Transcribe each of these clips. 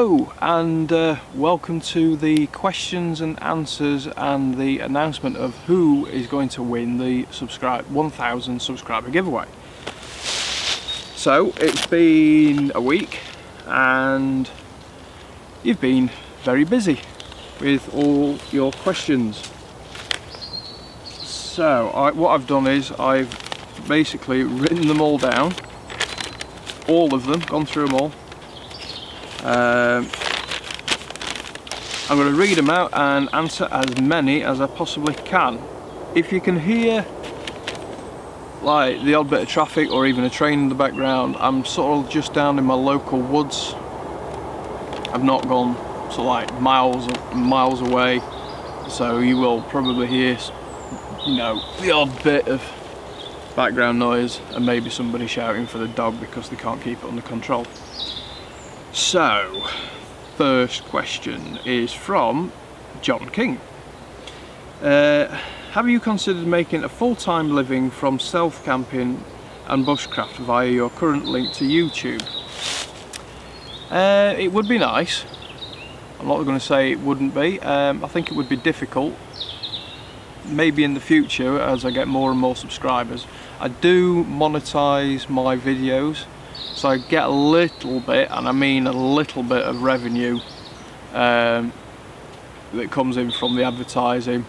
Hello and welcome to the questions and answers and the announcement of who is going to win the 1000 subscriber giveaway. So it's been a week and you've been very busy with all your questions. So what I've done is I've basically written them all down, all of them, gone through them all. I'm going to read them out and answer as many as I possibly can. If you can hear like the odd bit of traffic or even a train in the background, I'm sort of just down in my local woods. I've not gone sort of like miles and miles away, so you will probably hear, you know, the odd bit of background noise and maybe somebody shouting for the dog because they can't keep it under control. So, first question is from John King. Have you considered making a full-time living from self-camping and bushcraft via your current link to YouTube? It would be nice. I'm not going to say it wouldn't be. I think it would be difficult. Maybe in the future as I get more and more subscribers. I do monetize my videos, so I get a little bit, and I mean a little bit of revenue that comes in from the advertising.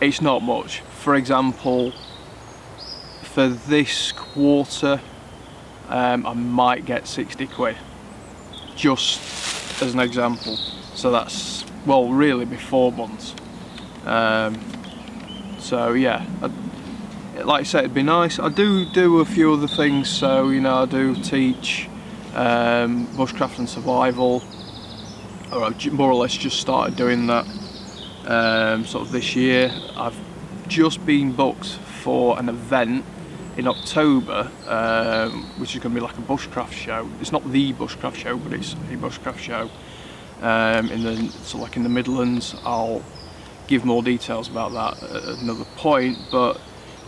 It's not much. For example, for this quarter I might get 60 quid, just as an example. So that's, well, really be 4 months. So yeah, like I said, it'd be nice. I do a few other things, so you know, I do teach bushcraft and survival, or I've more or less just started doing that sort of this year. I've just been booked for an event in October, which is going to be like a bushcraft show. It's not the bushcraft show, but it's a bushcraft show in the sort of like in the Midlands. I'll give more details about that at another point, but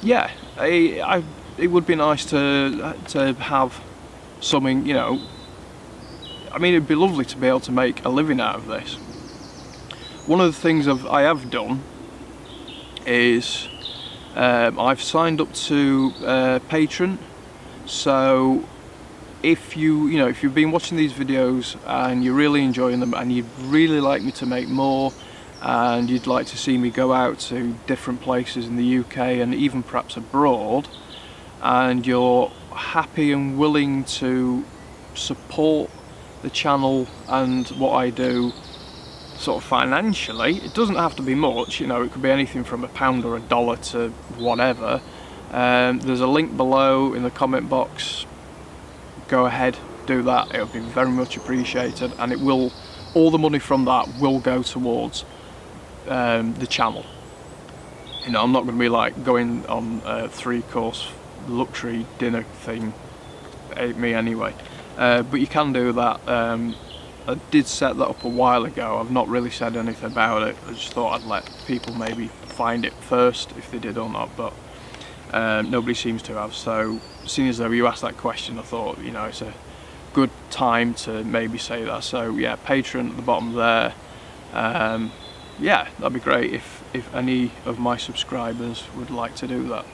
yeah, it would be nice to have something, you know. I mean, it'd be lovely to be able to make a living out of this. One of the things I have done is I've signed up to Patron. So if you've been watching these videos and you're really enjoying them and you'd really like me to make more, and you'd like to see me go out to different places in the UK and even perhaps abroad, and you're happy and willing to support the channel and what I do sort of financially, it doesn't have to be much, you know, it could be anything from £1 or $1 to whatever. There's a link below in the comment box. Go ahead, do that, it'll be very much appreciated, and it will, all the money from that will go towards the channel. You know, I'm not going to be like going on a 3-course luxury dinner thing, ain't me anyway, but you can do that. I did set that up a while ago. I've not really said anything about it. I just thought I'd let people maybe find it first if they did or not, but nobody seems to have. So seeing as though you asked that question, I thought, you know, it's a good time to maybe say that. So yeah, Patreon at the bottom there. Yeah, that'd be great if any of my subscribers would like to do that.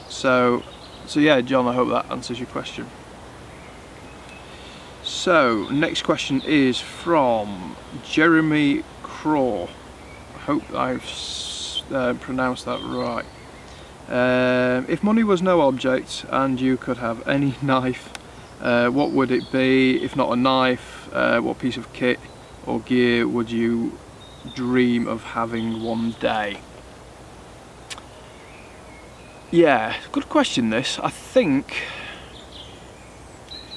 So yeah, John, I hope that answers your question. So next question is from Jeremy Craw. I hope I've pronounced that right. If money was no object and you could have any knife, what would it be? If not a knife, what piece of kit or gear would you dream of having one day? Yeah, good question this. I think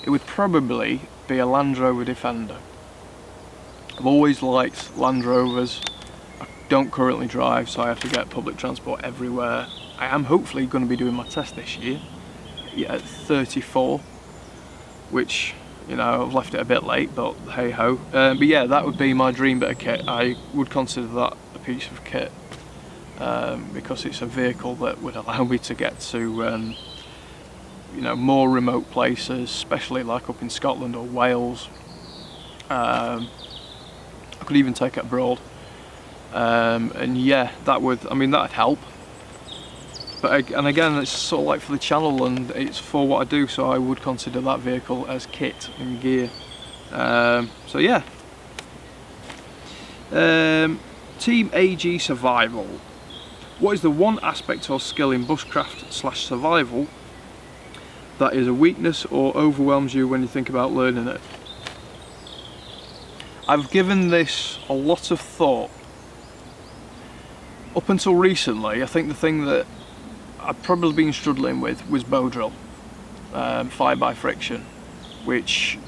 it would probably be a Land Rover Defender. I've always liked Land Rovers. I don't currently drive, so I have to get public transport everywhere. I am hopefully going to be doing my test this year, yeah, at 34, which, you know, I've left it a bit late, but hey ho. But yeah, that would be my dream bit of kit. I would consider that a piece of kit because it's a vehicle that would allow me to get to more remote places, especially like up in Scotland or Wales. I could even take it abroad, and yeah, that'd help. And again, it's sort of like for the channel, and it's for what I do, so I would consider that vehicle as kit and gear. So yeah. Team AG Survival. What is the one aspect or skill in bushcraft/survival that is a weakness or overwhelms you when you think about learning it? I've given this a lot of thought. Up until recently, I think the thing that I've probably been struggling with was bow drill, fire by friction, which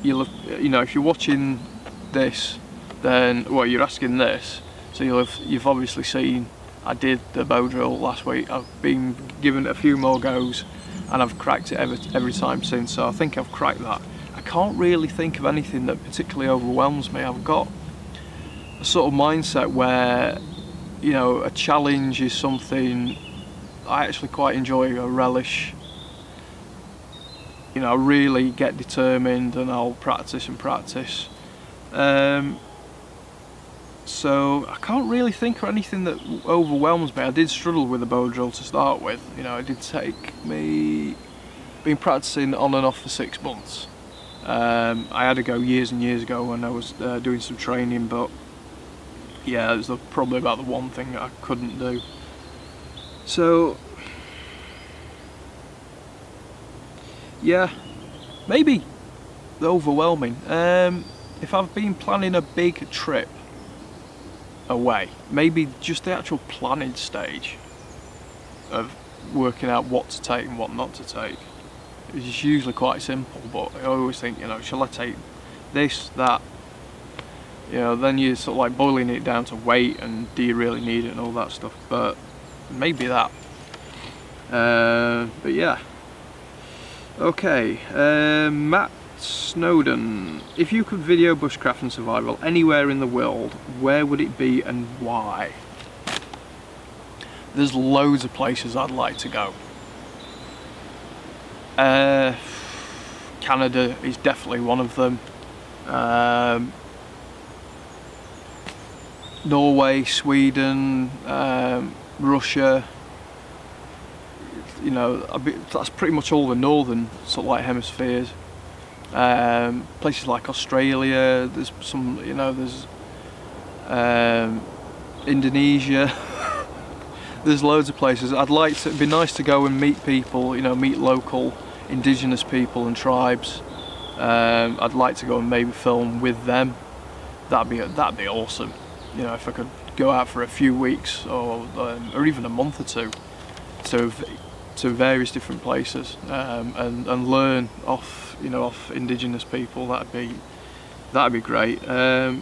if you're watching this, then you're asking this, so you've obviously seen I did the bow drill last week. I've been given it a few more goes, and I've cracked it every time since. So I think I've cracked that. I can't really think of anything that particularly overwhelms me. I've got a sort of mindset where a challenge is something I actually quite enjoy, a relish. I really get determined, and I'll practice and practice. So I can't really think of anything that overwhelms me. I did struggle with the bow drill to start with. It did take me, been practicing on and off for 6 months. I had to go years and years ago when I was doing some training, but yeah, it was probably about the one thing that I couldn't do. So yeah, maybe the overwhelming. If I've been planning a big trip away, maybe just the actual planning stage of working out what to take and what not to take is usually quite simple, but I always think, shall I take this, that? Then you're sort of like boiling it down to weight and do you really need it and all that stuff, but maybe that. But yeah. Okay, Matt Snowden. If you could video bushcraft and survival anywhere in the world, where would it be and why? There's loads of places I'd like to go. Canada is definitely one of them. Norway, Sweden, Russia. That's pretty much all the northern sort of like hemispheres. Places like Australia, there's some, there's Indonesia. There's loads of places. It'd be nice to go and meet people, meet local indigenous people and tribes. I'd like to go and maybe film with them. That'd be awesome. If I could go out for a few weeks or even a month or two to various different places, and learn off indigenous people, that'd be great. Out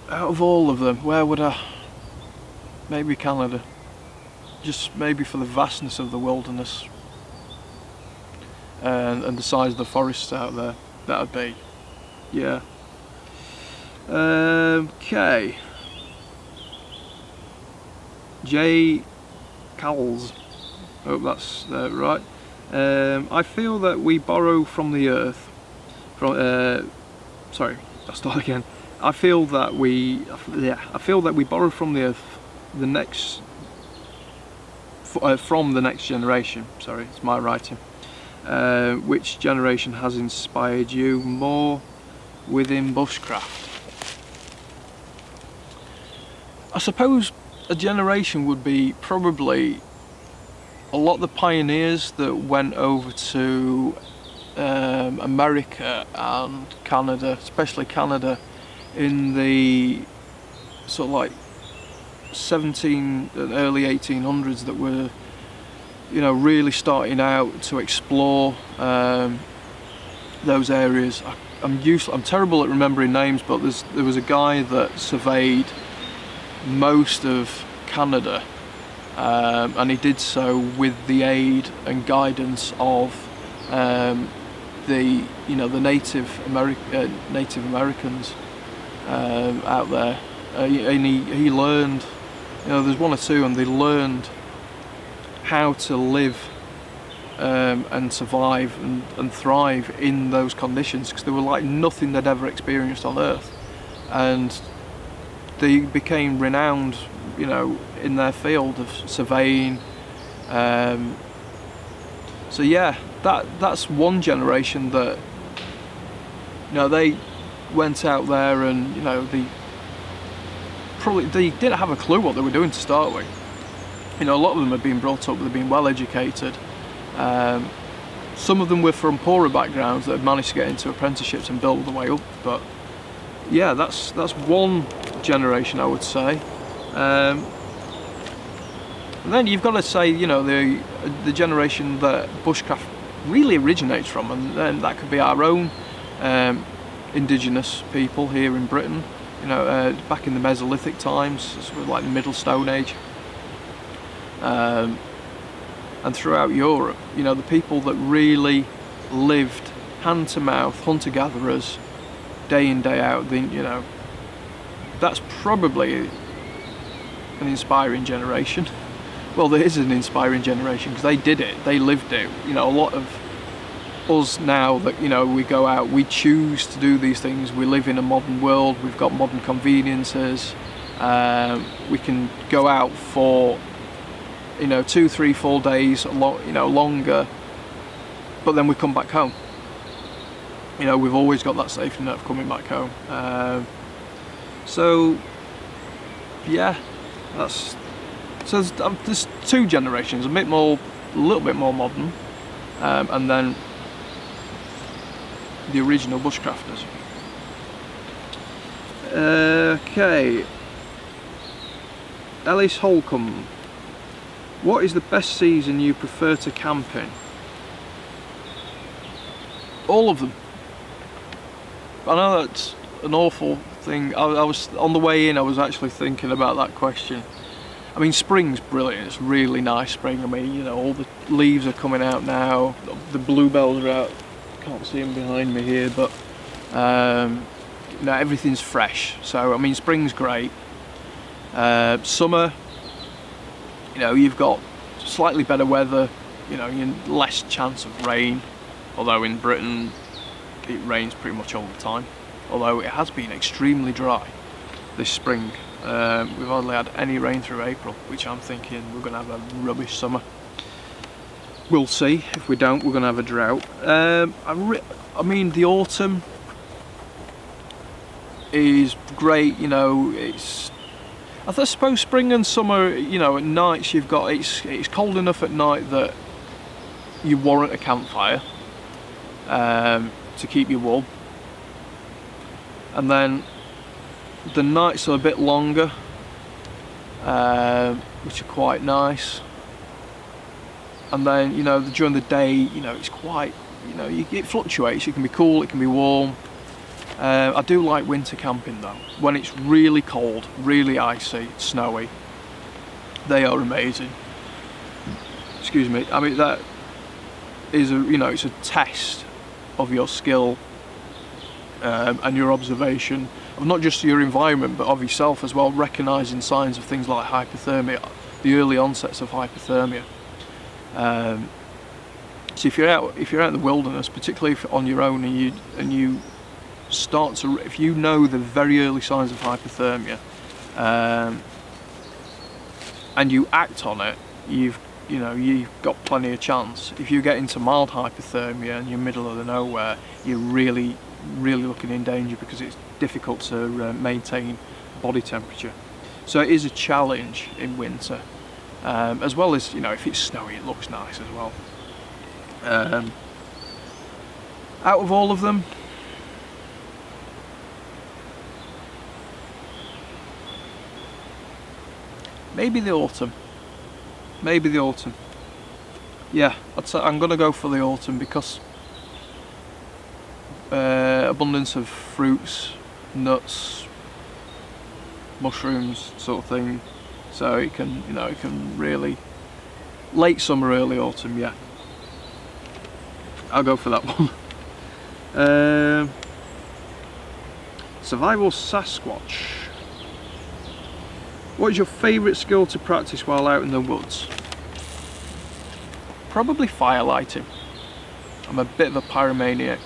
of all of them, where would I? Maybe Canada, just maybe for the vastness of the wilderness and the size of the forests out there. That'd be, yeah. Okay. J. Cowles, hope that's right. I feel that we borrow from the earth. Sorry, I'll start again. I feel that we borrow from the earth, from the next generation. Sorry, it's my writing. Which generation has inspired you more within bushcraft? I suppose a generation would be probably a lot of the pioneers that went over to America and Canada, especially Canada, in the sort of like early 1800s, that were really starting out to explore those areas. I'm terrible at remembering names, but there was a guy that surveyed most of Canada, and he did so with the aid and guidance of the Native Americans out there, and he learned. There's one or two, and they learned how to live and survive and thrive in those conditions, because they were like nothing they'd ever experienced on Earth, and they became renowned, you know, in their field of surveying. So yeah, that's one generation that, you know, they went out there and, you know, they didn't have a clue what they were doing to start with. You know, a lot of them had been brought up, they'd been well educated. Some of them were from poorer backgrounds that had managed to get into apprenticeships and build their way up. But yeah, that's one generation, I would say. And then you've got to say, you know, the generation that bushcraft really originates from, and then that could be our own indigenous people here in Britain. You know, back in the Mesolithic times, sort of like the Middle Stone Age, and throughout Europe. You know, the people that really lived hand to mouth, hunter-gatherers, day in, day out. You know, that's probably an inspiring generation. Well, there is an inspiring generation because they did it, they lived it. You know, a lot of us now that, you know, we go out, we choose to do these things. We live in a modern world, we've got modern conveniences. We can go out for, you know, 2, 3, 4 days, you know, longer, but then we come back home. You know, we've always got that safety net of coming back home. So yeah, so there's two generations, a little bit more modern, and then the original bushcrafters. Okay, Ellis Holcomb, what is the best season you prefer to camp in? All of them. I know that's an awful thing. I was on the way in, I was actually thinking about that question. I mean, spring's brilliant, it's really nice spring. I mean, you know, all the leaves are coming out now, the bluebells are out, can't see them behind me here, but you know, everything's fresh. So I mean, spring's great. Summer, you know, you've got slightly better weather, you know, less chance of rain, although in Britain it rains pretty much all the time, although it has been extremely dry this spring. We've hardly had any rain through April, which I'm thinking we're going to have a rubbish summer. We'll see. If we don't, we're going to have a drought. I mean, the autumn is great, you know. I suppose spring and summer, you know, at nights you've got, it's cold enough at night that you warrant a campfire to keep you warm. And then the nights are a bit longer, which are quite nice. And then, you know, during the day, you know, it's quite, you know, it fluctuates. It can be cool, it can be warm. I do like winter camping though. When it's really cold, really icy, snowy, they are amazing. Excuse me. I mean, that is you know, it's a test of your skill and your observation of not just your environment but of yourself as well, recognising signs of things like hypothermia, the early onsets of hypothermia. So if you're out in the wilderness, particularly if on your own, and you start to, if you know the very early signs of hypothermia, and you act on it, you've got plenty of chance. If you get into mild hypothermia and you're middle of the nowhere, you're really looking in danger, because it's difficult to maintain body temperature. So it is a challenge in winter, as well as, you know, if it's snowy, it looks nice as well. Out of all of them, maybe the autumn. Yeah, I'm going to go for the autumn, because abundance of fruits, nuts, mushrooms, sort of thing. So it can, you know, it can really late summer, early autumn. Yeah, I'll go for that one. Survival Sasquatch. What is your favourite skill to practice while out in the woods? probably firelighting. I'm a bit of a pyromaniac.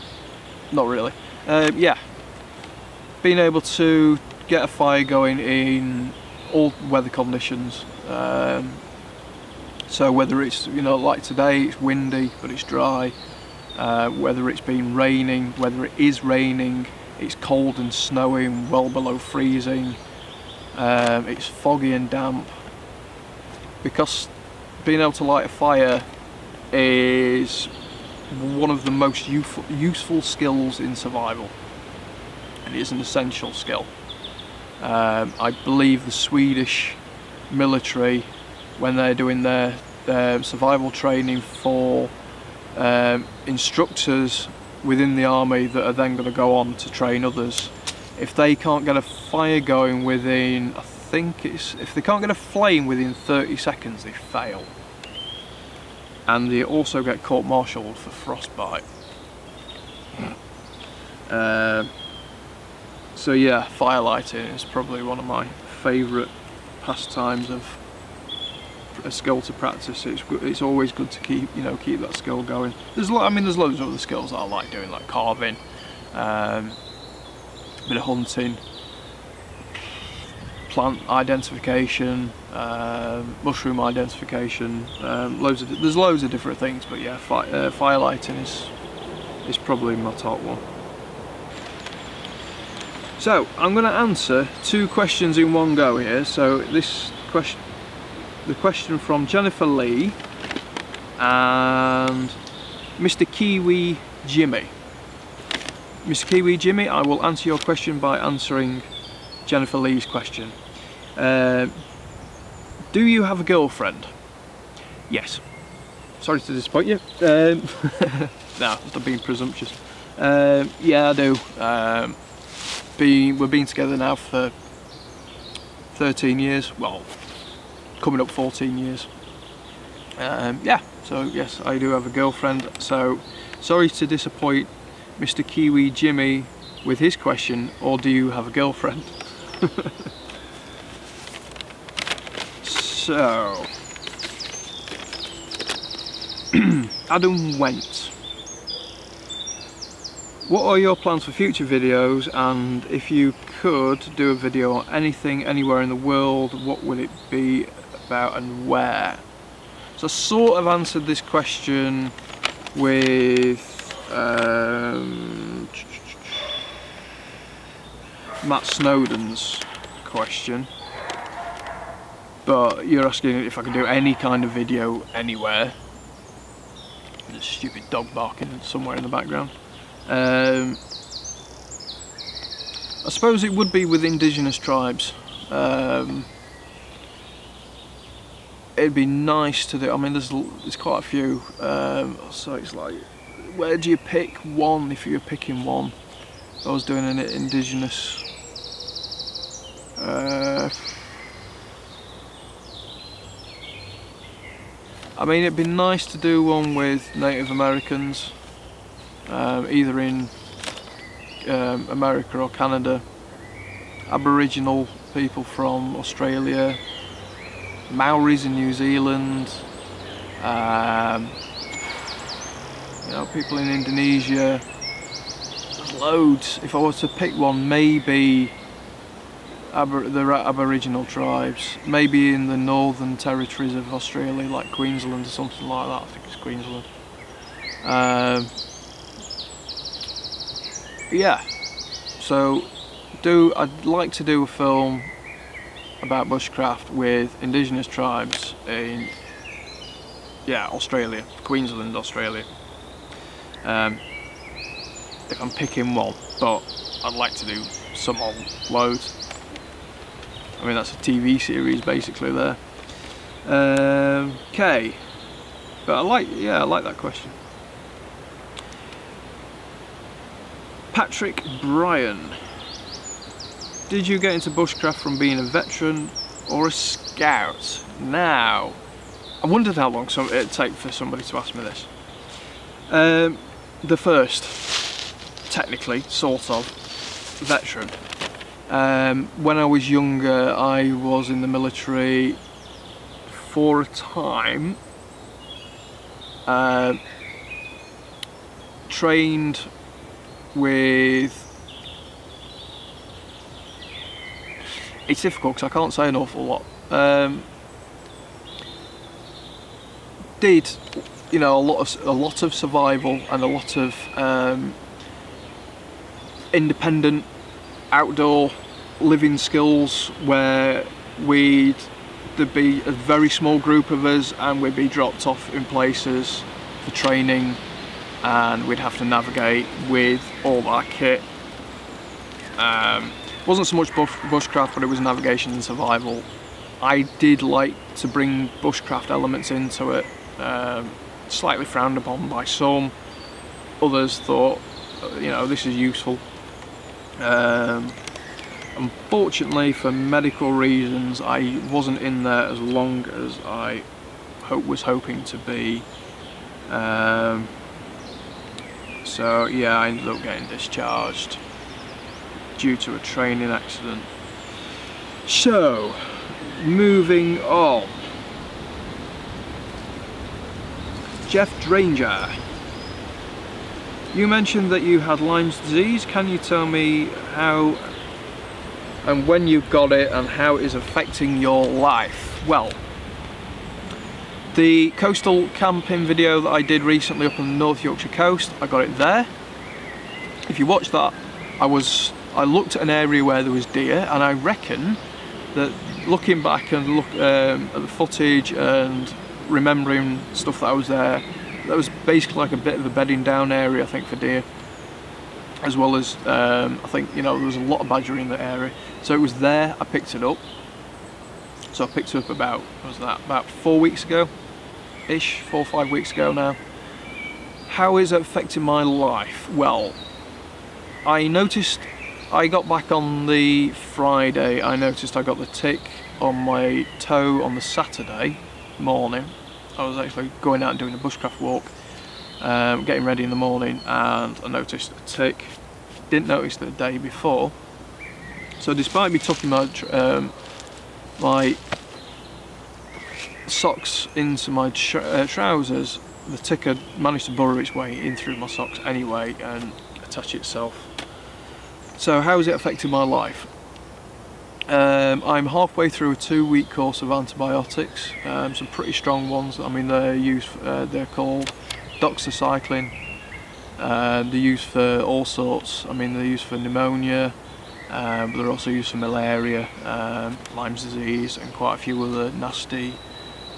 Not really. Yeah, being able to get a fire going in all weather conditions. So whether it's, you know, like today it's windy but it's dry, whether it's been raining, whether it is raining, it's cold and snowing, well below freezing, it's foggy and damp, because being able to light a fire is one of the most useful skills in survival. It is an essential skill. I believe the Swedish military, when they're doing their survival training for instructors within the army that are then going to go on to train others, if they can't get a fire going within, I think it's, if they can't get a flame within 30 seconds, they fail. And they also get court-martialed for frostbite. So yeah, firelighting is probably one of my favourite pastimes of a skill to practice. It's always good to keep that skill going. There's loads of other skills that I like doing, like carving, a bit of hunting, plant identification, mushroom identification. There's loads of different things, but yeah, firelighting is probably my top one. So I'm going to answer 2 questions in one go here. So this question, the question from Jennifer Lee and Mr. Kiwi Jimmy. Mr. Kiwi Jimmy, I will answer your question by answering Jennifer Lee's question. Do you have a girlfriend? Yes. Sorry to disappoint you. No, I'm being presumptuous. Yeah, I do. We've been together now for 13 years. Well, coming up 14 years. Yeah, so yes, I do have a girlfriend. So sorry to disappoint Mr. Kiwi Jimmy with his question, or do you have a girlfriend? So Adam Wentz, what are your plans for future videos, and if you could do a video on anything anywhere in the world, what would it be about and where? So I sort of answered this question with Matt Snowden's question, but you're asking if I can do any kind of video anywhere. There's a stupid dog barking somewhere in the background. I suppose it would be with indigenous tribes. It'd be nice to do. I mean, there's quite a few. So it's like, where do you pick one if you're picking one? If I was doing an indigenous. I mean, it'd be nice to do one with Native Americans, either in America or Canada, Aboriginal people from Australia, Maoris in New Zealand, people in Indonesia. There's loads. If I was to pick one, maybe the Aboriginal tribes, maybe in the northern territories of Australia, like Queensland or something like that. I think it's Queensland. Yeah, so I'd like to do a film about bushcraft with indigenous tribes in Australia, Queensland, Australia. If I'm picking one, but I'd like to do some on loads. I mean, that's a TV series basically there. Okay, but I like that question. Patrick Bryan, did you get into bushcraft from being a veteran or a scout? Now, I wondered how long it'd take for somebody to ask me this. The first, technically, sort of, veteran. When I was younger, I was in the military for a time. trained with, it's difficult because I can't say an awful lot. Did, you know, a lot of survival and a lot of independent outdoor living skills, where there'd be a very small group of us and we'd be dropped off in places for training, and we'd have to navigate with all our kit. Wasn't so much bushcraft, but it was navigation and survival. I did like to bring bushcraft elements into it, slightly frowned upon by some. Others thought, you know, this is useful. Unfortunately, for medical reasons, I wasn't in there as long as I was hoping to be. So yeah, I ended up getting discharged due to a training accident. So, moving on. Jeff Dranger, you mentioned that you had Lyme's disease. Can you tell me how and when you got it and how it is affecting your life? Well, the coastal camping video that I did recently up on the North Yorkshire coast, I got it there. If you watch that, I looked at an area where there was deer, and I reckon that looking back and at the footage and remembering stuff that I was there, that was basically like a bit of a bedding down area, I think, for deer, as well as I think, you know, there was a lot of badger in the area. So it was there, I picked it up. So I picked it up about 4 weeks ago ish, 4 or 5 weeks ago now. How is it affecting my life? Well, I noticed, I got back on the Friday, I noticed I got the tick on my toe on the Saturday morning. I was actually going out and doing a bushcraft walk, getting ready in the morning, and I noticed a tick. Didn't notice it the day before. So despite me tucking my socks into my trousers, the tick had managed to burrow its way in through my socks anyway and attach itself. So how is it affecting my life? I'm halfway through a 2-week course of antibiotics, some pretty strong ones. I mean, they're called doxycycline. They're used for all sorts. I mean, they're used for pneumonia, but they're also used for malaria, Lyme's disease, and quite a few other nasty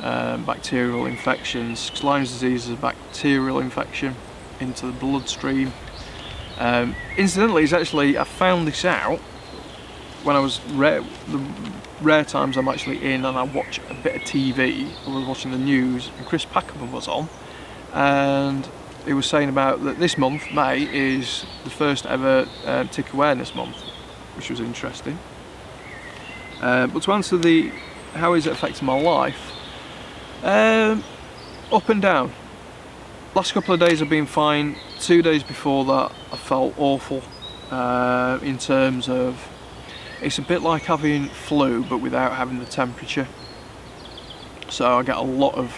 bacterial infections. 'Cause Lyme's disease is a bacterial infection into the bloodstream. Incidentally, I found this out when I was the rare times I'm actually in and I watch a bit of TV. I was watching the news and Chris Packerman was on, and he was saying about that this month, May, is the first ever tick awareness month, which was interesting. But to answer how is it affecting my life, up and down. Last couple of days have been fine. 2 days before that I felt awful, in terms of, it's a bit like having flu but without having the temperature. So I get a lot of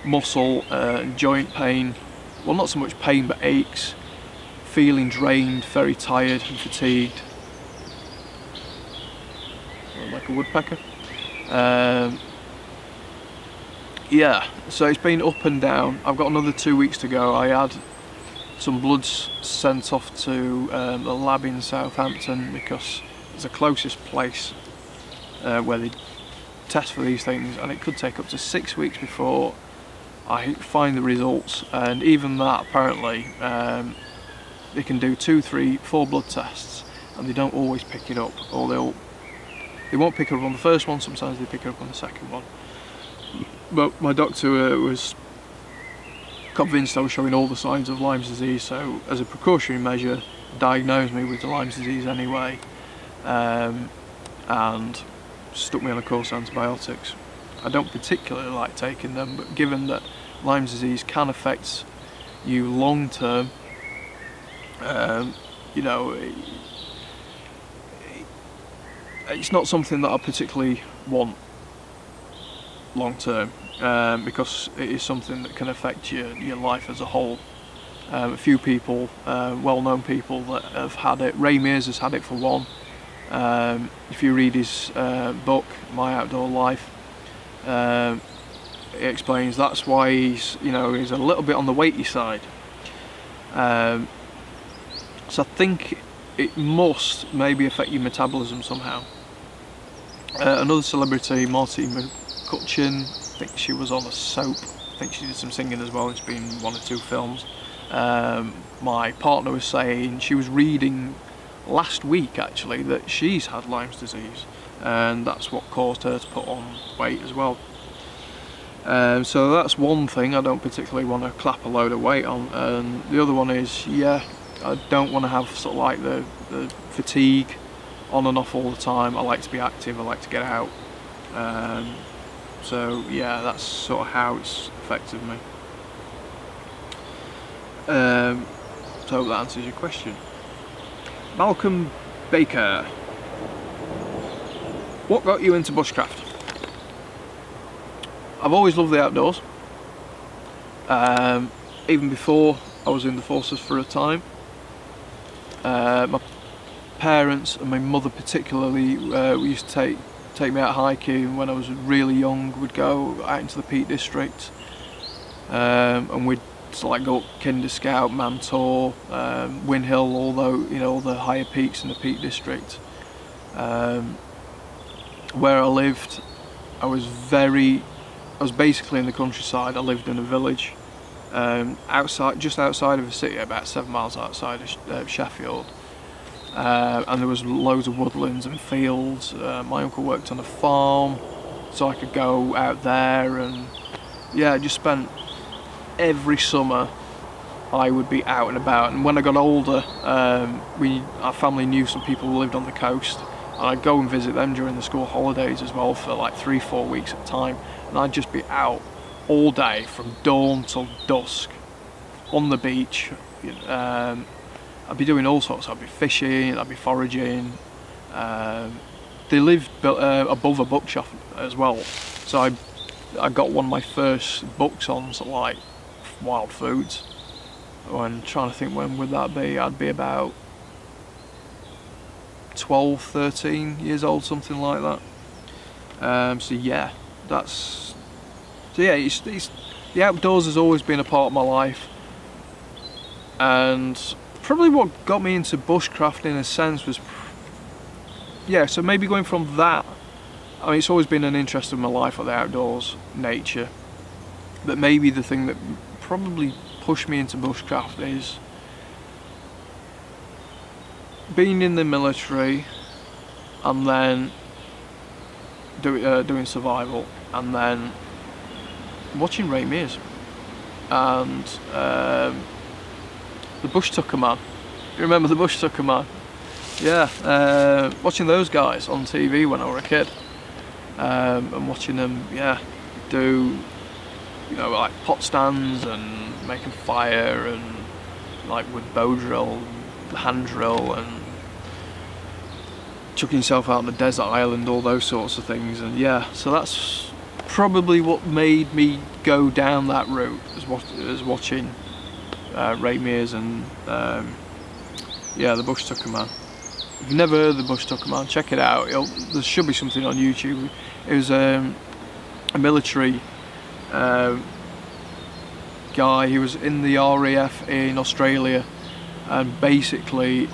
muscle and joint pain. Well, not so much pain, but aches, feeling drained, very tired and fatigued. Like a woodpecker. Yeah, so it's been up and down. I've got another 2 weeks to go. I had some bloods sent off to the lab in Southampton because it's the closest place where they test for these things, and it could take up to 6 weeks before I find the results. And even that, apparently, they can do 2, 3, 4 blood tests and they don't always pick it up, or they won't pick it up on the first one, sometimes they pick it up on the second one. But my doctor was convinced I was showing all the signs of Lyme's disease, so as a precautionary measure diagnosed me with the Lyme's disease anyway, and stuck me on a course of antibiotics. I don't particularly like taking them, but given that Lyme's disease can affect you long term, you know, it's not something that I particularly want long term. because it is something that can affect your life as a whole. A few people, well-known people that have had it. Ray Mears has had it for one. If you read his book, My Outdoor Life, it explains that's why he's a little bit on the weighty side. So I think it must maybe affect your metabolism somehow. Another celebrity, Marty McCutcheon, I think she was on a soap. I think she did some singing as well. It's been 1 or 2 films. My partner was saying she was reading last week actually that she's had Lyme's disease, and that's what caused her to put on weight as well. So that's one thing I don't particularly want to clap a load of weight on. And the other one is, I don't want to have sort of like the fatigue on and off all the time. I like to be active, I like to get out. So yeah, that's sort of how it's affected me. So I hope that answers your question. Malcolm Baker, what got you into bushcraft? I've always loved the outdoors. Even before I was in the forces for a time. My parents and my mother particularly used to take me out hiking when I was really young. We'd go out into the Peak District, and we'd sort of like go up Kinder Scout, Mantor, Win Hill, all the higher peaks in the Peak District. Where I lived, I was basically in the countryside. I lived in a village, just outside of the city, about 7 miles outside of Sheffield. And there was loads of woodlands and fields. My uncle worked on a farm, so I could go out there, and I just spent every summer I would be out and about. And when I got older, our family knew some people who lived on the coast, and I'd go and visit them during the school holidays as well for like 3-4 weeks at a time, and I'd just be out all day from dawn till dusk on the beach. I'd be doing all sorts. I'd be fishing, I'd be foraging. They lived above a bookshop as well, so I got one of my first books on sort of like wild foods. I'm trying to think, when would that be? I'd be about 12, 13 years old, something like that. It's the outdoors has always been a part of my life, and probably what got me into bushcraft in a sense was, so maybe going from that, I mean, it's always been an interest in my life, like the outdoors, nature, but maybe the thing that probably pushed me into bushcraft is being in the military, and then doing survival, and then watching Ray Mears and the Bush Tucker Man. You remember the Bush Tucker Man? Yeah, watching those guys on TV when I was a kid, and watching them, do like pot stands and making fire, and like with bow drill, hand drill, and chucking yourself out on the desert island, all those sorts of things. And so that's probably what made me go down that route, as watching Ray Mears and the Bush Tucker Man. If you've never heard of the Bush Tucker Man, check it out. There should be something on YouTube. It was a military guy. He was in the RAF in Australia, and basically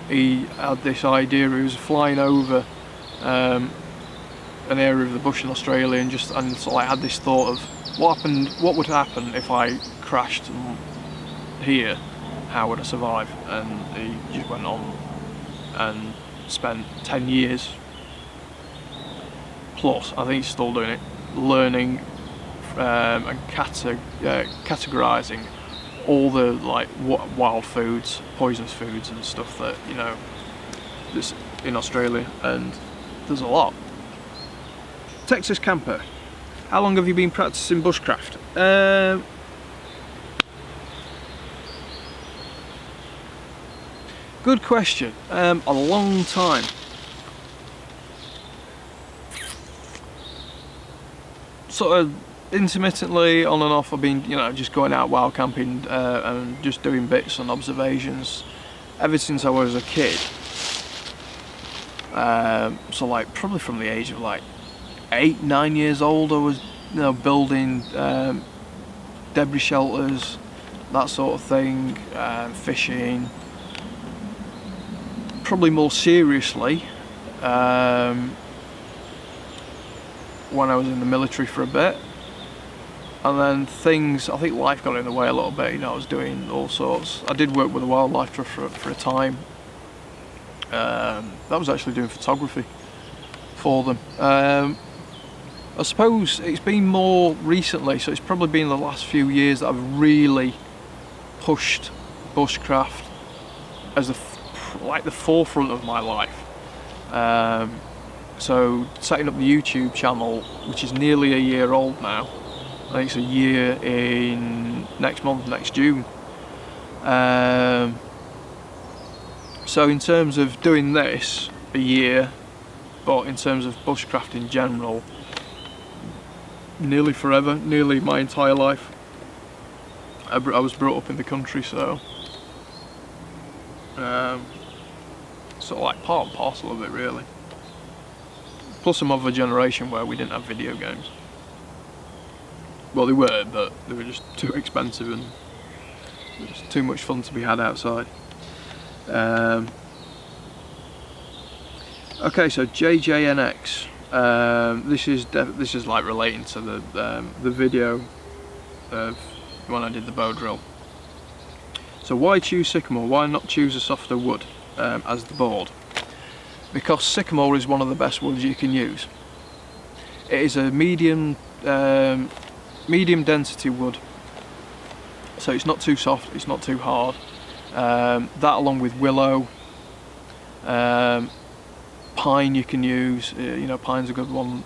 he had this idea. He was flying over an area of the bush in Australia, and sort of like had this thought of what would happen if I crashed here, how would I survive? And he just went on and spent 10 years plus, I think he's still doing it, learning and categorizing all the like wild foods, poisonous foods and stuff that that's in Australia, and there's a lot. Texas Camper, how long have you been practicing bushcraft? Good question. A long time. Sort of intermittently, on and off, I've been, you know, just going out wild camping and just doing bits and observations ever since I was a kid. So like probably from the age of like 8-9 years old, I was, you know, building debris shelters, that sort of thing, fishing. Probably more seriously when I was in the military for a bit, and then things, I think life got in the way a little bit. You know, I was doing all sorts. I did work with a wildlife trust for a time. That was actually doing photography for them. I suppose it's been more recently, so it's probably been the last few years that I've really pushed bushcraft as like the forefront of my life. So setting up the YouTube channel, which is nearly a year old now. I think it's a year in next month, next June. So in terms of doing this, a year, but in terms of bushcraft in general, nearly forever, nearly my entire life. I was brought up in the country, so sort of like part and parcel of it, really. Plus I'm of a generation where we didn't have video games. Well, they were, but they were just too expensive and it was too much fun to be had outside. Okay, so JJNX. This is like relating to the video of when I did the bow drill. So why choose sycamore? Why not choose a softer wood as the board? Because sycamore is one of the best woods you can use. It is a medium density wood, so it's not too soft, it's not too hard. That along with willow, pine you can use. You know, pine's a good one.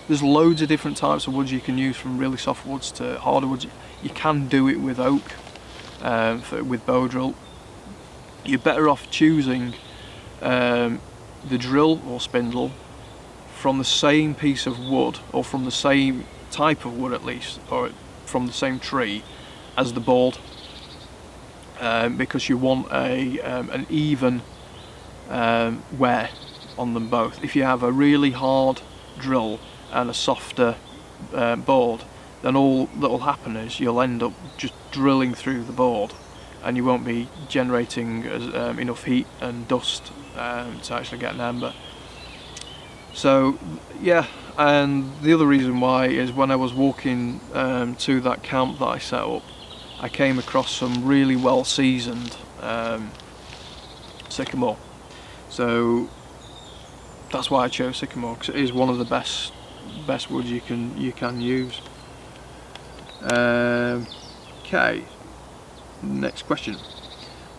There's loads of different types of woods you can use, from really soft woods to harder woods. You can do it with oak, with bow drill. You're better off choosing the drill or spindle from the same piece of wood, or from the same type of wood at least, or from the same tree as the board, because you want an even wear on them both. If you have a really hard drill and a softer board, then all that will happen is you'll end up just drilling through the board, and you won't be generating enough heat and dust to actually get an ember. So yeah, and the other reason why is when I was walking to that camp that I set up, I came across some really well seasoned sycamore. So that's why I chose sycamore, because it is one of the best woods you can use. Okay, next question.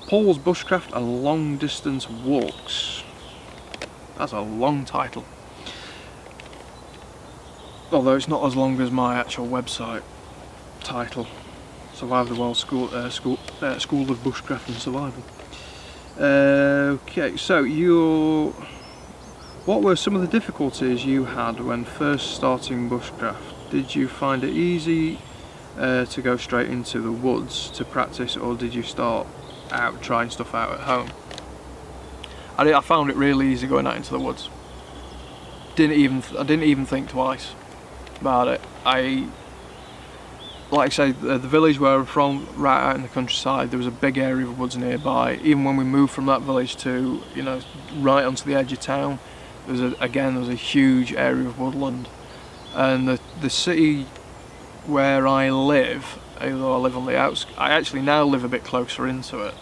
Paul's Bushcraft and Long Distance Walks. That's a long title, although it's not as long as my actual website title, Survive the World School of Bushcraft and Survival. Okay, so what were some of the difficulties you had when first starting bushcraft? Did you find it easy to go straight into the woods to practice, or did you start out trying stuff out at home? I found it really easy going out into the woods. I didn't even think twice about it. Like I say, the village where I'm from, right out in the countryside, there was a big area of woods nearby. Even when we moved from that village to, you know, right onto the edge of town, there was a huge area of woodland. And the city where I live, although I live on the outskirts, I actually now live a bit closer into it,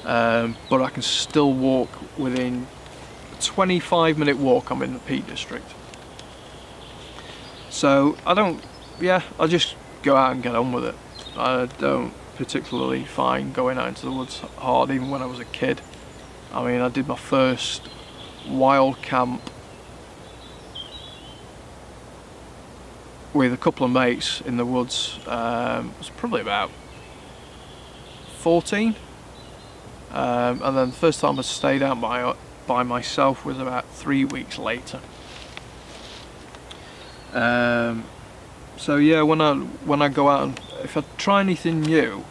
but I can still walk within a 25-minute walk. I'm in the Peak District. So I just go out and get on with it. I don't particularly find going out into the woods hard, even when I was a kid. I mean, I did my first wild camp with a couple of mates in the woods. I was probably about 14, and then the first time I stayed out by myself was about 3 weeks later. So yeah, when I go out and if I try anything new,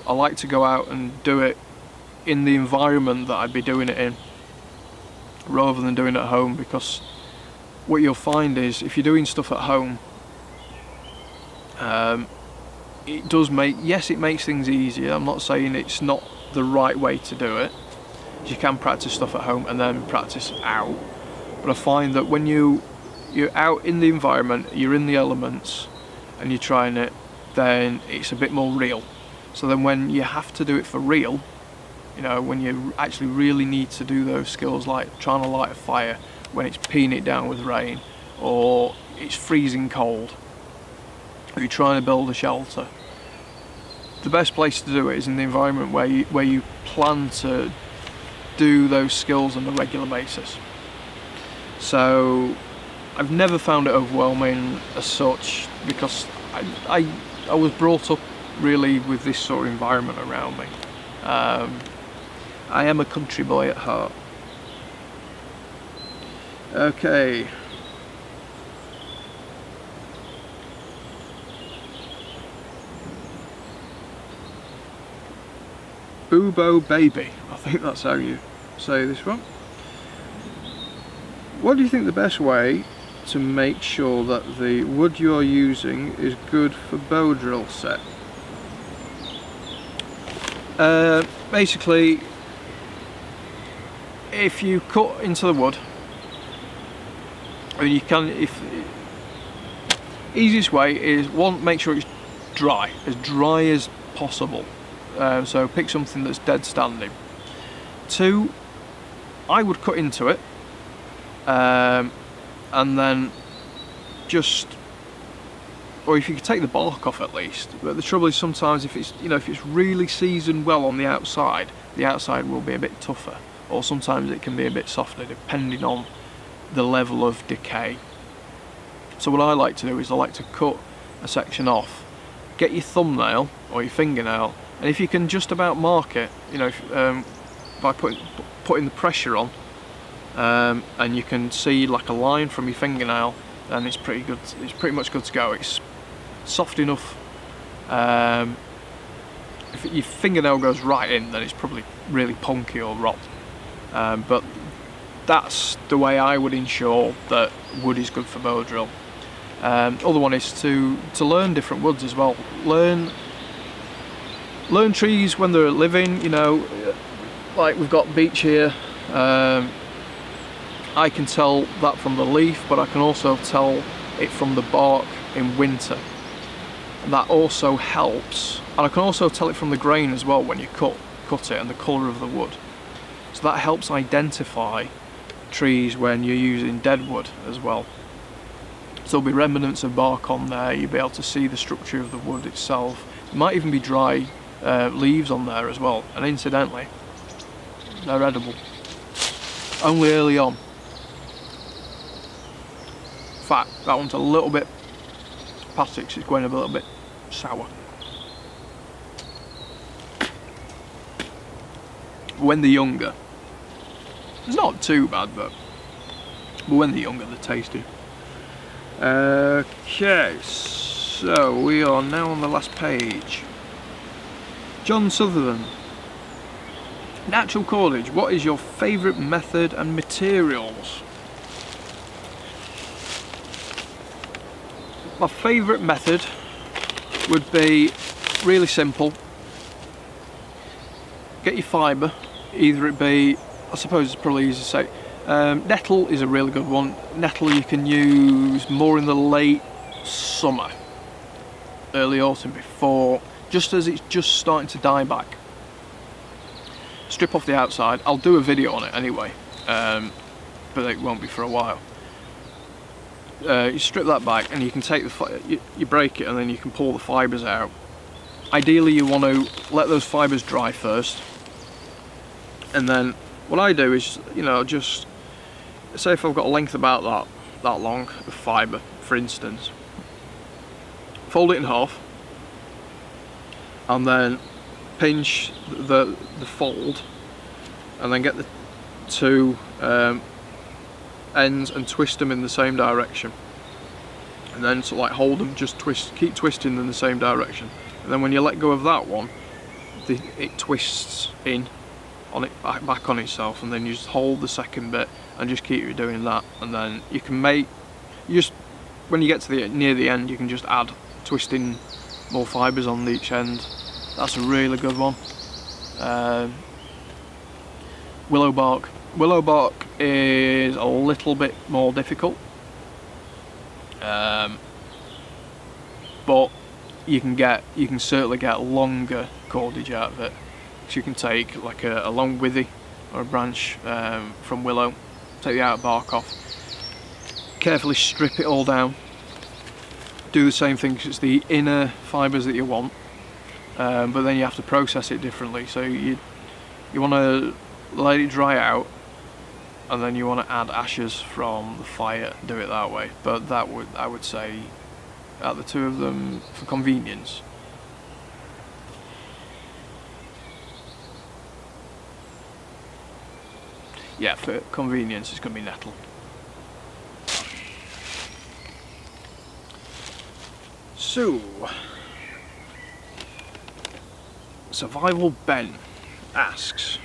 I like to go out and do it in the environment that I'd be doing it in, rather than doing it at home, because what you'll find is if you're doing stuff at home, it does it makes things easier. I'm not saying it's not the right way to do it. You can practice stuff at home and then practice out, but I find that when you're out in the environment, you're in the elements and you're trying it, then it's a bit more real. So then when you have to do it for real, you know, when you actually really need to do those skills like trying to light a fire when it's peeing it down with rain, or it's freezing cold, or you're trying to build a shelter, the best place to do it is in the environment where you plan to do those skills on a regular basis. So I've never found it overwhelming as such, because I was brought up really with this sort of environment around me. I am a country boy at heart. Okay. Boobo Baby, I think that's how you say this one. What do you think the best way to make sure that the wood you're using is good for bow drill set? Basically, if you cut into the wood, I mean, you can, easiest way is, one, make sure it's dry as possible. So pick something that's dead standing. Two, I would cut into it, and then just, or if you could take the bark off at least. But the trouble is sometimes if it's, you know, if it's really seasoned well on the outside will be a bit tougher, or sometimes it can be a bit softer depending on the level of decay. So what I like to do is I like to cut a section off, get your thumbnail or your fingernail, and if you can just about mark it, you know, by putting the pressure on, and you can see like a line from your fingernail, then it's pretty good. It's pretty much good to go. It's soft enough. If your fingernail goes right in, then it's probably really punky or rot. But that's the way I would ensure that wood is good for bow drill. Other one is to learn different woods as well. Learn trees when they're living. You know, like we've got beech here. I can tell that from the leaf, but I can also tell it from the bark in winter. And that also helps. And I can also tell it from the grain as well when you cut it, and the colour of the wood. So that helps identify trees when you're using dead wood as well. So there'll be remnants of bark on there, you'll be able to see the structure of the wood itself. There might even be dry leaves on there as well, and incidentally, they're edible. Only early on. In fact, that one's a little bit past 6, it's going a little bit sour. When they're younger, it's not too bad, but when they're younger, they're tasty. Okay, so we are now on the last page. John Sutherland. Natural cordage, what is your favourite method and materials? My favourite method would be really simple. Get your fibre, either it be, I suppose it's probably easy to say, nettle is a really good one. Nettle you can use more in the late summer, early autumn, before, just as it's just starting to die back. Strip off the outside. I'll do a video on it anyway, but it won't be for a while. You strip that back and you can take you break it, and then you can pull the fibres out. Ideally you want to let those fibres dry first, and then what I do is, you know, just say if I've got a length about that long of fibre, for instance, fold it in half and then pinch the fold, and then get the two ends and twist them in the same direction, and then sort of like hold them, just keep twisting in the same direction, and then when you let go of that one, it twists in on it back on itself, and then you just hold the second bit and just keep doing that, and then you can when you get to near the end, you can just add twisting more fibres on each end. That's a really good one. Willow bark. Willow bark is a little bit more difficult, but you can certainly get longer cordage out of it. So you can take like a long withy or a branch from willow, take the outer bark off, carefully strip it all down, do the same thing because it's the inner fibres that you want, but then you have to process it differently. So you want to let it dry out, and then you want to add ashes from the fire, do it that way. But I would say, out of the two of them, for convenience, yeah, for convenience it's going to be nettle. So, Survival Ben asks,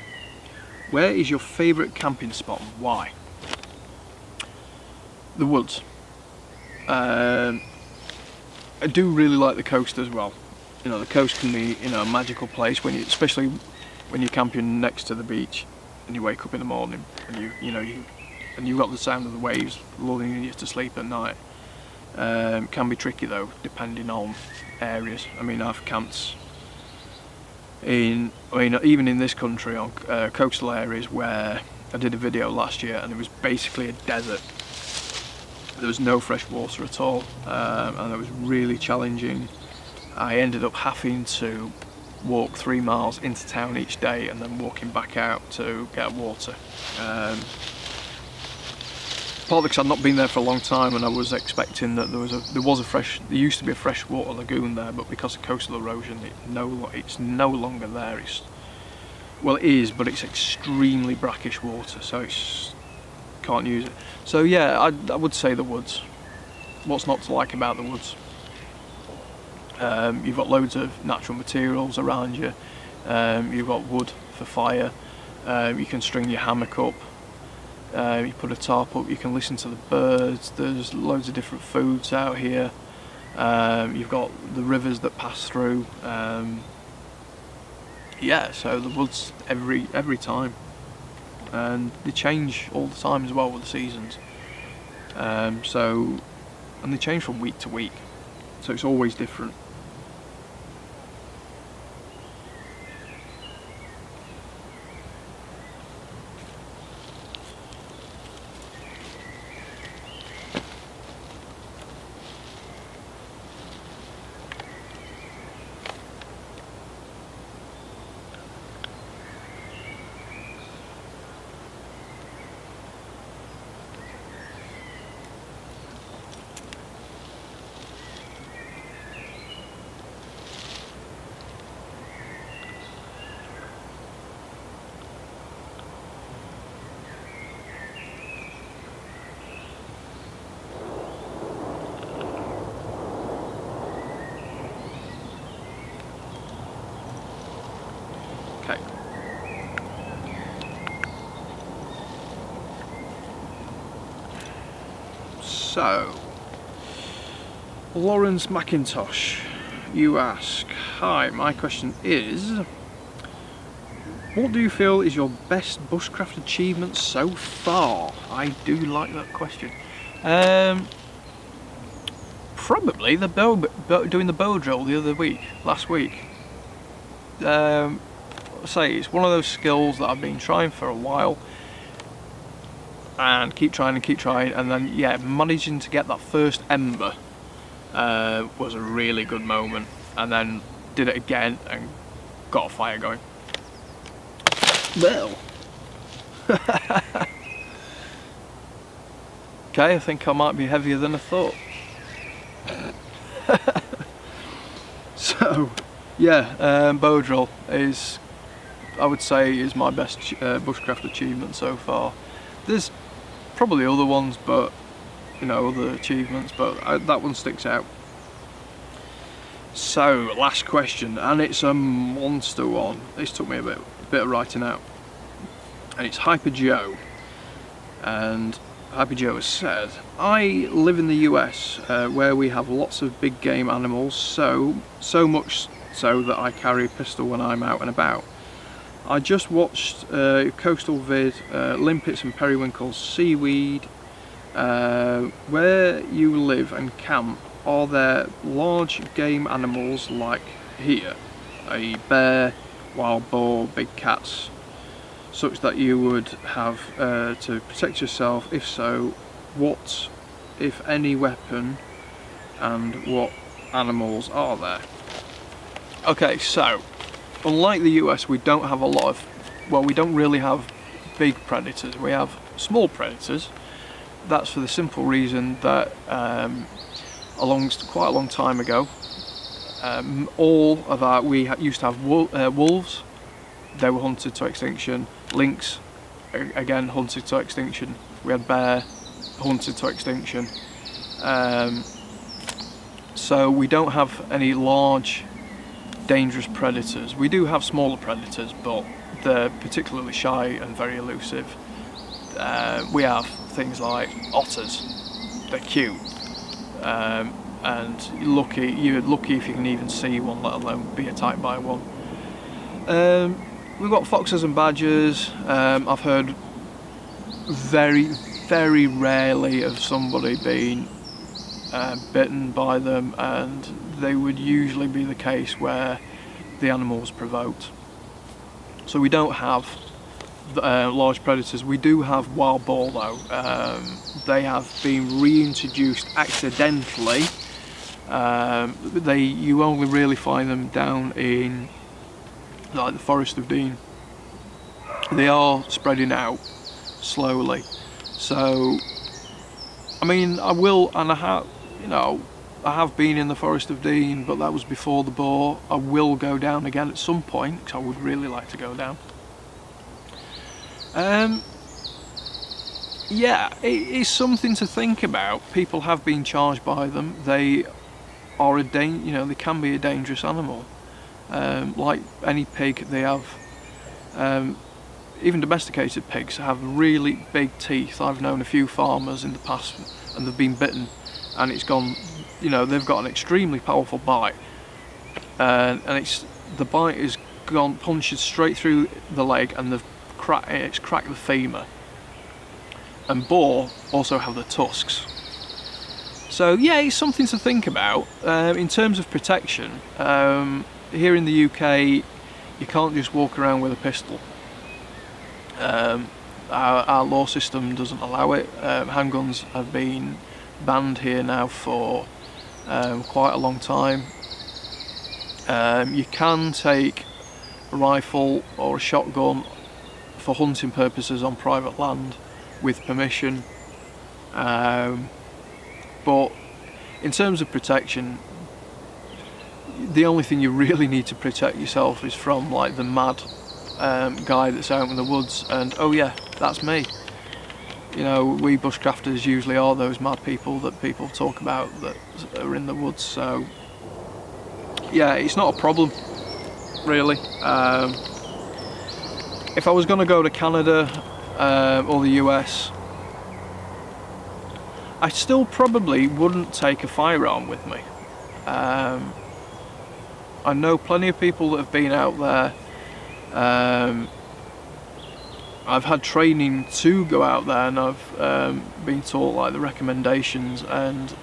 where is your favourite camping spot and why? The woods. I do really like the coast as well. You know, the coast can be, a magical place especially when you're camping next to the beach and you wake up in the morning and you've got the sound of the waves lulling you to sleep at night. Can be tricky though, depending on areas. I mean, I've camped even in this country on coastal areas where I did a video last year and it was basically a desert. There was no fresh water at all, and it was really challenging. I ended up having to walk 3 miles into town each day and then walking back out to get water. Partly because I'd not been there for a long time and I was expecting that there used to be a freshwater lagoon there, but because of coastal erosion it's no longer there. It is, but it's extremely brackish water, so can't use it. So yeah, I would say the woods. What's not to like about the woods? You've got loads of natural materials around you. You've got wood for fire. You can string your hammock up. You put a tarp up, you can listen to the birds. There's loads of different foods out here. You've got the rivers that pass through. Yeah, so the woods every time, and they change all the time as well with the seasons. And they change from week to week, so it's always different. Okay. So, Lawrence McIntosh, you ask, hi, my question is, what do you feel is your best bushcraft achievement so far? I do like that question. Probably doing the bow drill last week. Say it's one of those skills that I've been trying for a while and keep trying, and then yeah, managing to get that first ember was a really good moment, and then did it again and got a fire going. Well, okay, I think I might be heavier than I thought. So yeah, bow drill is, I would say, is my best bushcraft achievement so far. There's probably other ones, but other achievements, but that one sticks out. So, last question, and it's a monster one. This took me a bit of writing out, and it's Hyper Joe. And Hyper Joe has said, I live in the US where we have lots of big game animals, so much so that I carry a pistol when I'm out and about. I just watched coastal vid, limpets and periwinkles, seaweed. Where you live and camp, are there large game animals like here, a bear, wild boar, big cats, such that you would have to protect yourself? If so, what, if any, weapon and what animals are there? Okay, so unlike the US, we don't have a lot of, well, we don't really have big predators. We have small predators. That's for the simple reason that quite a long time ago, we used to have wolves. They were hunted to extinction. Lynx, again, hunted to extinction. We had bear, hunted to extinction. So we don't have any large, dangerous predators. We do have smaller predators, but they're particularly shy and very elusive. We have things like otters. They're cute, and you're lucky if you can even see one, let alone be attacked by one. We've got foxes and badgers. I've heard very, very rarely of somebody being bitten by them, and they would usually be the case where the animal was provoked. So we don't have large predators. We do have wild boar though. They have been reintroduced accidentally. You only really find them down in like the Forest of Dean. They are spreading out slowly. So, I mean, I have been in the Forest of Dean, but that was before the boar. I will go down again at some point because I would really like to go down. Yeah, it is something to think about. People have been charged by them. They are they can be a dangerous animal. Like any pig, they have, even domesticated pigs have really big teeth. I've known a few farmers in the past, and they've been bitten, and it's gone. They've got an extremely powerful bite, and the bite is gone, punched straight through the leg, and it's cracked the femur. And boar also have the tusks. So yeah, it's something to think about. In terms of protection, here in the UK, you can't just walk around with a pistol. Our law system doesn't allow it. Handguns have been banned here now for quite a long time. You can take a rifle or a shotgun for hunting purposes on private land with permission, but in terms of protection, the only thing you really need to protect yourself is from like the mad guy that's out in the woods. And oh yeah, that's me. We bushcrafters usually are those mad people that people talk about that are in the woods. So yeah, it's not a problem really. If I was going to go to Canada or the US, I still probably wouldn't take a firearm with me. I know plenty of people that have been out there. I've had training to go out there, and I've been taught like the recommendations, and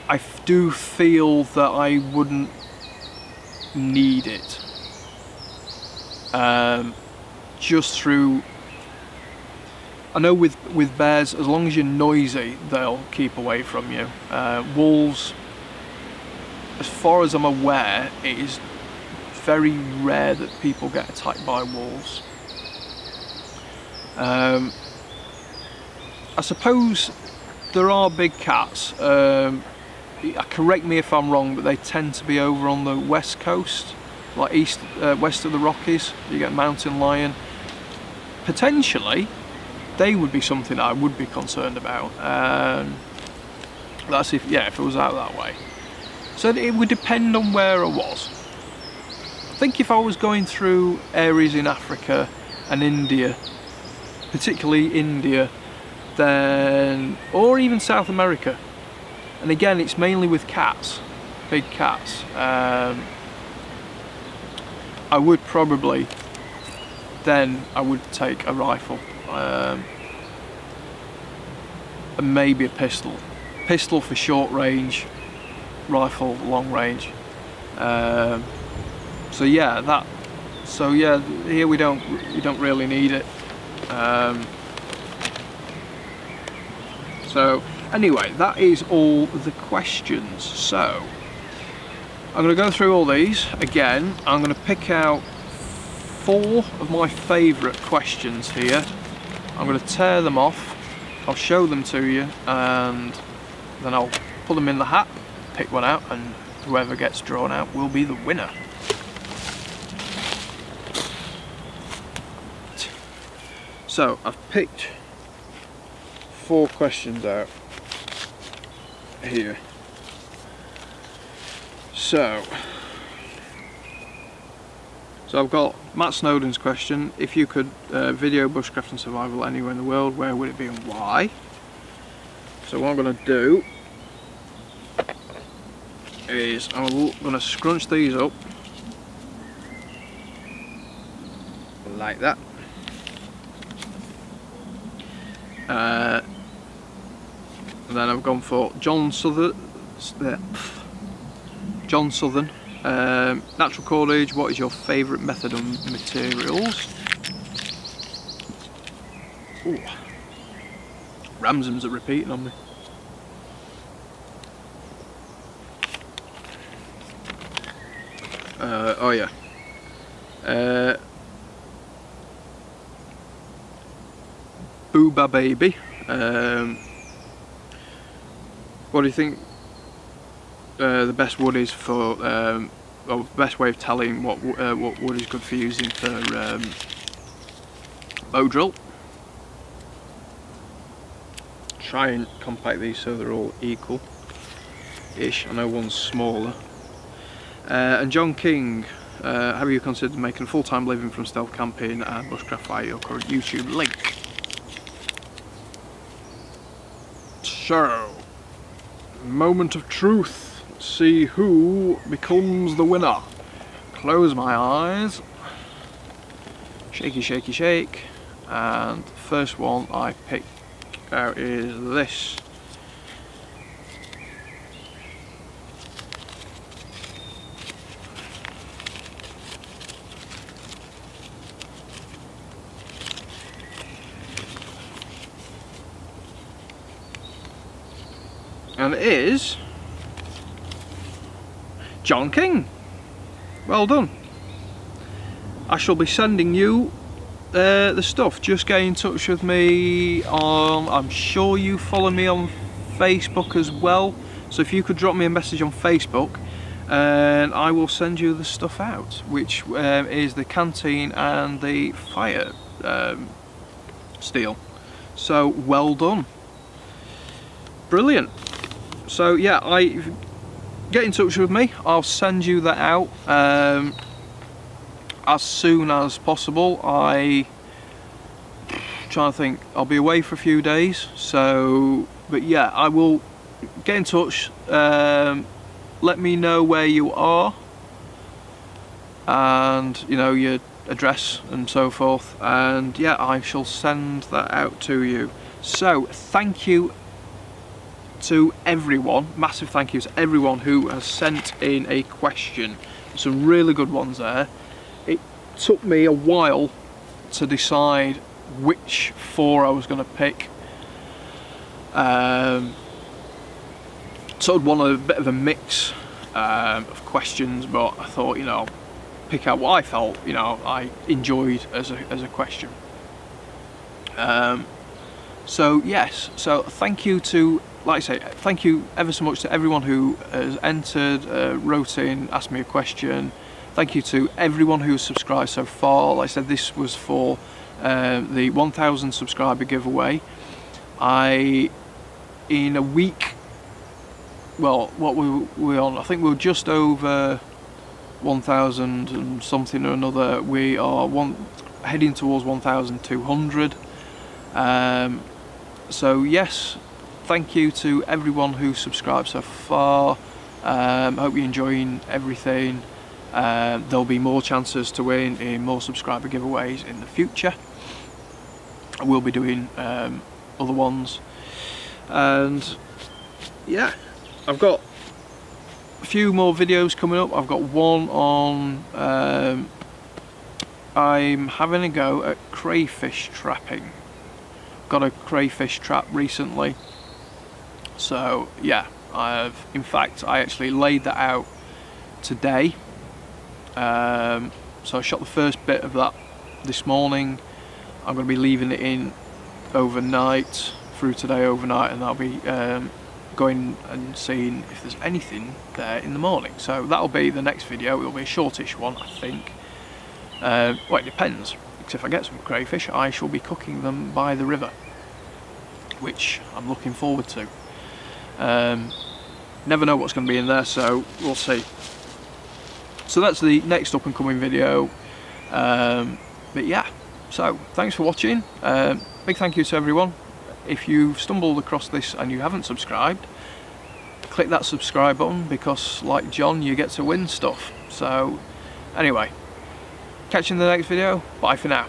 I do feel that I wouldn't need it. Just through, I know with bears, as long as you're noisy, they'll keep away from you. Wolves, as far as I'm aware, it is very rare that people get attacked by wolves. I suppose there are big cats. Correct me if I'm wrong, but they tend to be over on the west coast, like west of the Rockies. You get mountain lion. Potentially, they would be something I would be concerned about. That's if it was out that way. So it would depend on where I was. I think if I was going through areas in Africa and India, particularly India, then, or even South America, and again it's mainly with cats, big cats, I would probably, then I would take a rifle, and maybe a pistol for short range, rifle long range. So yeah, here you don't really need it. So anyway, that is all the questions. So I'm going to go through all these again. I'm going to pick out 4 of my favourite questions here. I'm going to tear them off, I'll show them to you, and then I'll put them in the hat, pick one out, and whoever gets drawn out will be the winner. So I've picked 4 questions out here. So I've got Matt Snowden's question: if you could video bushcraft and survival anywhere in the world, where would it be and why? So what I'm going to do is I'm going to scrunch these up like that. And then I've gone for John Southern, natural cordage. What is your favourite method of materials? Ooh, Ramsons are repeating on me. Oh yeah. Booba baby. What do you think the best wood is for, or the best way of telling what wood is good for using for bow drill? Try and compact these so they're all equal-ish. I know one's smaller. And John King, have you considered making a full-time living from stealth camping and bushcraft via your current YouTube link? So, moment of truth. Let's see who becomes the winner. Close my eyes. Shaky, shaky, shake. And the first one I pick out is this. And it is John King. Well done. I shall be sending you the stuff. Just get in touch with me on, I'm sure you follow me on Facebook as well, so if you could drop me a message on Facebook and I will send you the stuff out, which is the canteen and the fire steel. So well done. Brilliant. So yeah, get in touch with me. I'll send you that out as soon as possible. Trying to think, I'll be away for a few days, so but yeah, I will get in touch. Let me know where you are and your address and so forth, and yeah, I shall send that out to you. So thank you to everyone, massive thank you to everyone who has sent in a question. Some really good ones there. It took me a while to decide which 4 I was going to pick. Sort of wanted a bit of a mix of questions, but I thought, pick out what I felt, I enjoyed as a question. So yes, so thank you to, like I say, thank you ever so much to everyone who has entered, wrote in, asked me a question. Thank you to everyone who's subscribed so far. Like I said, this was for the 1,000 subscriber giveaway. In a week, well, what we're on, I think we're just over 1,000 and something or another. We are heading towards 1,200. So yes, thank you to everyone who's subscribed so far. Hope you're enjoying everything. There'll be more chances to win in more subscriber giveaways in the future. I will be doing other ones, and yeah, I've got a few more videos coming up. I've got one on I'm having a go at crayfish trapping. Got a crayfish trap recently, so yeah, in fact I actually laid that out today. So I shot the first bit of that this morning. I'm going to be leaving it in overnight, through today overnight, and I'll be going and seeing if there's anything there in the morning. So that'll be the next video. It'll be a shortish one, I think. Well, it depends, because if I get some crayfish I shall be cooking them by the river, which I'm looking forward to. Never know what's going to be in there, so we'll see. So that's the next up and coming video. But yeah, so thanks for watching. Big thank you to everyone. If you've stumbled across this and you haven't subscribed, click that subscribe button, because like John, you get to win stuff. So anyway, catch you in the next video. Bye for now.